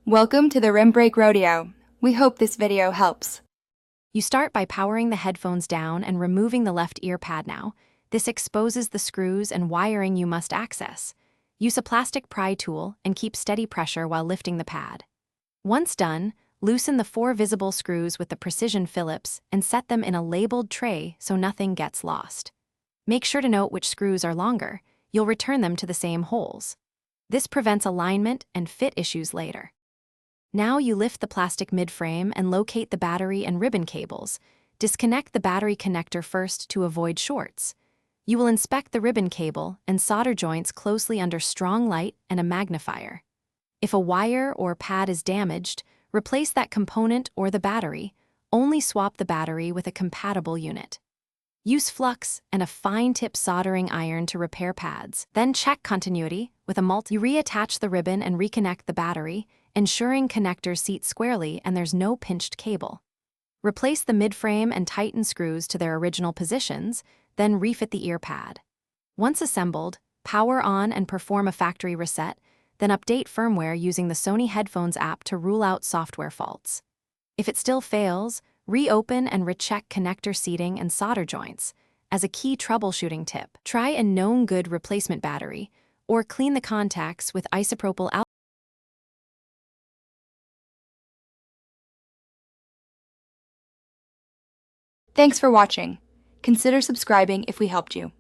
Welcome to the Rim Break Rodeo. We hope this video helps. You start by powering the headphones down and removing the left ear pad now. This exposes the screws and wiring you must access. Use a plastic pry tool and keep steady pressure while lifting the pad. Once done, loosen the 4 visible screws with the precision Phillips and set them in a labeled tray so nothing gets lost. Make sure to note which screws are longer. You'll return them to the same holes. This prevents alignment and fit issues later. Now you lift the plastic mid-frame and locate the battery and ribbon cables. Disconnect the battery connector first to avoid shorts. You will inspect the ribbon cable and solder joints closely under strong light and a magnifier. If a wire or pad is damaged, replace that component or the battery. Only swap the battery with a compatible unit. Use flux and a fine-tip soldering iron to repair pads. Then check continuity with a You reattach the ribbon and reconnect the battery, ensuring connectors seat squarely and there's no pinched cable. Replace the mid-frame and tighten screws to their original positions, then refit the ear pad. Once assembled, power on and perform a factory reset, then update firmware using the Sony Headphones app to rule out software faults. If it still fails, reopen and recheck connector seating and solder joints. As a key troubleshooting tip, try a known good replacement battery or clean the contacts with isopropyl alcohol. Thanks for watching. Consider subscribing if we helped you.